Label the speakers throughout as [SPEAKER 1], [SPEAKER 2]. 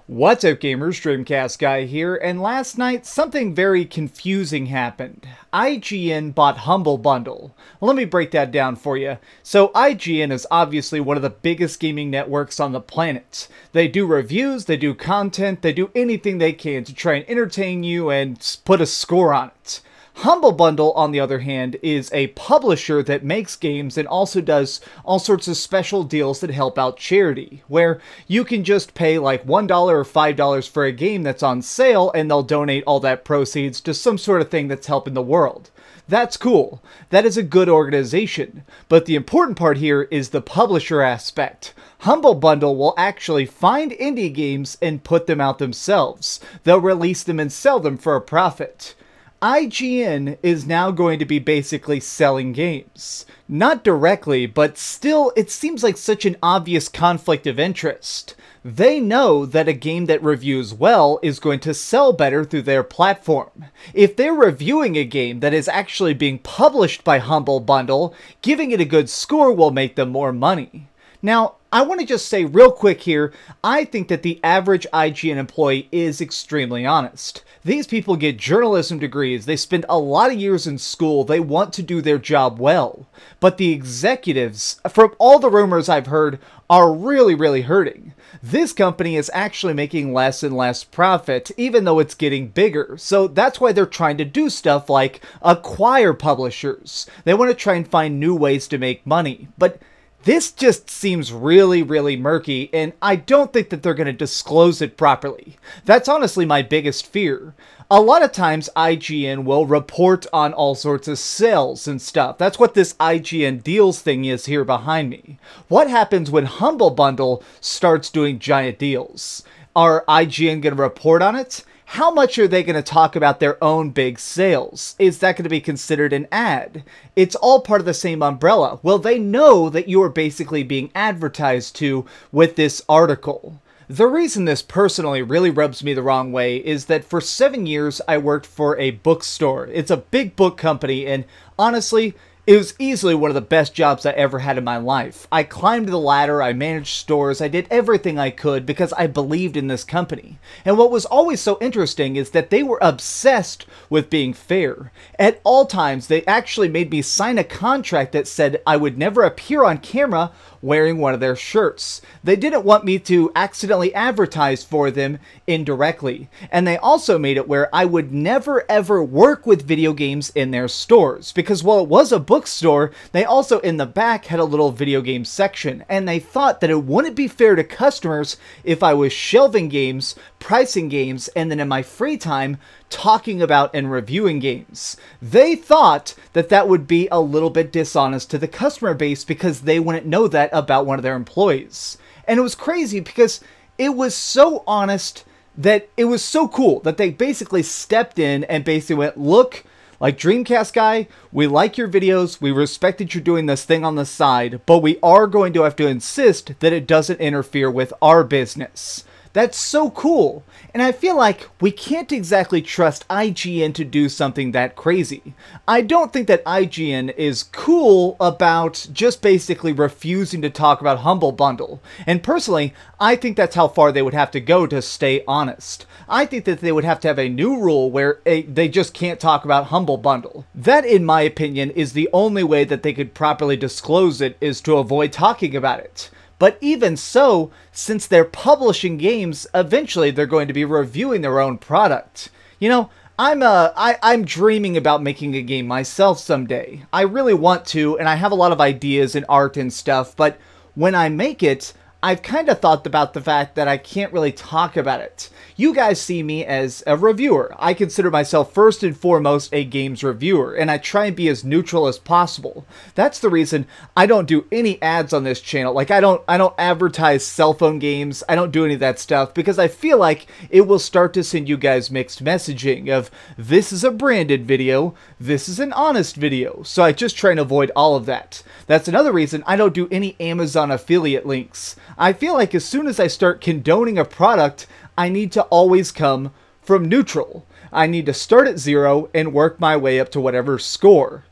[SPEAKER 1] What's up gamers, DreamcastGuy here, and last night something very confusing happened. IGN bought Humble Bundle. Let me break that down for you. So IGN is obviously one of the biggest gaming networks on the planet. They do reviews, they do content, they do anything they can to try and entertain you and put a score on it. Humble Bundle, on the other hand, is a publisher that makes games and also does all sorts of special deals that help out charity, where you can just pay like $1 or $5 for a game that's on sale and they'll donate all that proceeds to some sort of thing that's helping the world. That's cool. That is a good organization. But the important part here is the publisher aspect. Humble Bundle will actually find indie games and put them out themselves. They'll release them and sell them for a profit. IGN is now going to be basically selling games. Not directly, but still it seems like such an obvious conflict of interest. They know that a game that reviews well is going to sell better through their platform. If they're reviewing a game that is actually being published by Humble Bundle, giving it a good score will make them more money. Now, I want to just say real quick here, I think that the average IGN employee is extremely honest. These people get journalism degrees, they spend a lot of years in school, they want to do their job well. But the executives, from all the rumors I've heard, are really hurting. This company is actually making less and less profit, even though it's getting bigger. So that's why they're trying to do stuff like acquire publishers. They want to try and find new ways to make money. But this just seems really murky, and I don't think that they're going to disclose it properly. That's honestly my biggest fear. A lot of times IGN will report on all sorts of sales and stuff. That's what this IGN deals thing is here behind me. What happens when Humble Bundle starts doing giant deals? Are IGN going to report on it? How much are they going to talk about their own big sales? Is that going to be considered an ad? It's all part of the same umbrella. Well, they know that you are basically being advertised to with this article. The reason this personally really rubs me the wrong way is that for 7 years I worked for a bookstore. It's a big book company, and honestly, it was easily one of the best jobs I ever had in my life. I climbed the ladder, I managed stores, I did everything I could because I believed in this company. And what was always so interesting is that they were obsessed with being fair. At all times, they actually made me sign a contract that said I would never appear on camera wearing one of their shirts. They didn't want me to accidentally advertise for them indirectly. And they also made it where I would never ever work with video games in their stores. Because while it was a bookstore, they also in the back had a little video game section. And they thought that it wouldn't be fair to customers if I was shelving games, pricing games, and then in my free time, talking about and reviewing games. They thought that that would be a little bit dishonest to the customer base because they wouldn't know that about one of their employees. And it was crazy because it was so honest that it was so cool that they basically stepped in and basically went, look, like DreamcastGuy, we like your videos, we respect that you're doing this thing on the side, but we are going to have to insist that it doesn't interfere with our business. That's so cool. And I feel like we can't exactly trust IGN to do something that crazy. I don't think that IGN is cool about just basically refusing to talk about Humble Bundle. And personally, I think that's how far they would have to go to stay honest. I think that they would have to have a new rule where they just can't talk about Humble Bundle. That, in my opinion, is the only way that they could properly disclose it, is to avoid talking about it. But even so, since they're publishing games, eventually they're going to be reviewing their own product. You know, I'm dreaming about making a game myself someday. I really want to, and I have a lot of ideas and art and stuff, but when I make it, I've kind of thought about the fact that I can't really talk about it. You guys see me as a reviewer. I consider myself first and foremost a games reviewer, and I try and be as neutral as possible. That's the reason I don't do any ads on this channel. Like, I don't advertise cell phone games. I don't do any of that stuff because I feel like it will start to send you guys mixed messaging of, this is a branded video, this is an honest video. So I just try and avoid all of that. That's another reason I don't do any Amazon affiliate links. I feel like as soon as I start condoning a product, I need to always come from neutral. I need to start at 0 and work my way up to whatever score.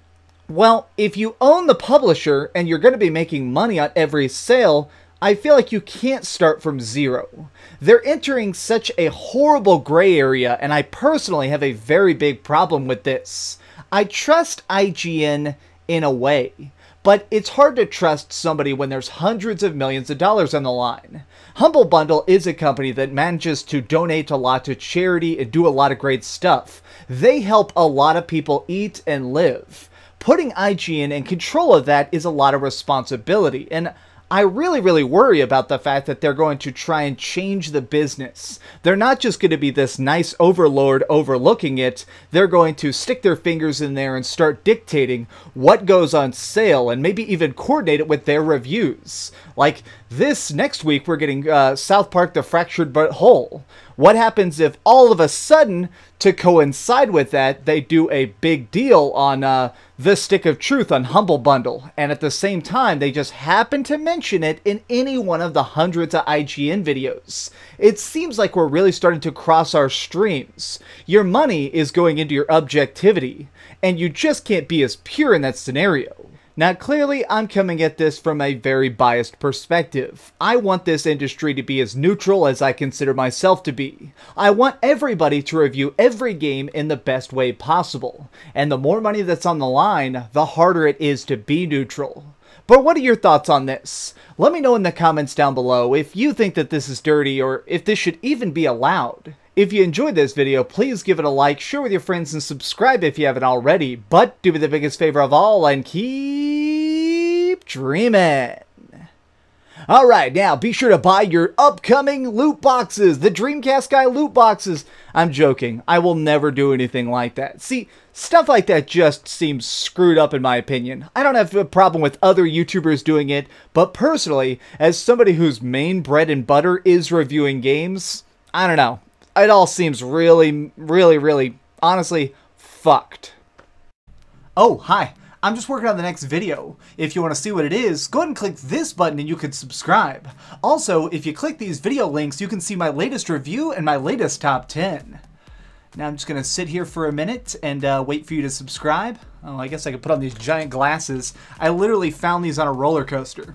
[SPEAKER 1] Well, if you own the publisher and you're going to be making money on every sale, I feel like you can't start from 0. They're entering such a horrible gray area, and I personally have a very big problem with this. I trust IGN in a way, but it's hard to trust somebody when there's hundreds of millions of dollars on the line. Humble Bundle is a company that manages to donate a lot to charity and do a lot of great stuff. They help a lot of people eat and live. Putting IGN in control of that is a lot of responsibility, and I really worry about the fact that they're going to try and change the business. They're not just going to be this nice overlord overlooking it. They're going to stick their fingers in there and start dictating what goes on sale and maybe even coordinate it with their reviews. Like this next week, we're getting South Park: The Fractured But Whole. What happens if all of a sudden, to coincide with that, they do a big deal on The Stick of Truth on Humble Bundle, and at the same time, they just happen to mention it in any one of the hundreds of IGN videos? It seems like we're really starting to cross our streams. Your money is going into your objectivity, and you just can't be as pure in that scenario. Now, clearly, I'm coming at this from a very biased perspective. I want this industry to be as neutral as I consider myself to be. I want everybody to review every game in the best way possible. And the more money that's on the line, the harder it is to be neutral. But what are your thoughts on this? Let me know in the comments down below if you think that this is dirty or if this should even be allowed. If you enjoyed this video, please give it a like, share with your friends, and subscribe if you haven't already. But do me the biggest favor of all and keep dreaming. Alright, now be sure to buy your upcoming loot boxes, the DreamcastGuy loot boxes. I'm joking, I will never do anything like that. See, stuff like that just seems screwed up in my opinion. I don't have a problem with other YouTubers doing it, but personally, as somebody whose main bread and butter is reviewing games, I don't know. It all seems really, honestly, fucked. Oh, hi. I'm just working on the next video. If you want to see what it is, go ahead and click this button and you can subscribe. Also, if you click these video links, you can see my latest review and my latest top 10. Now I'm just going to sit here for a minute and wait for you to subscribe. Oh, I guess I could put on these giant glasses. I literally found these on a roller coaster.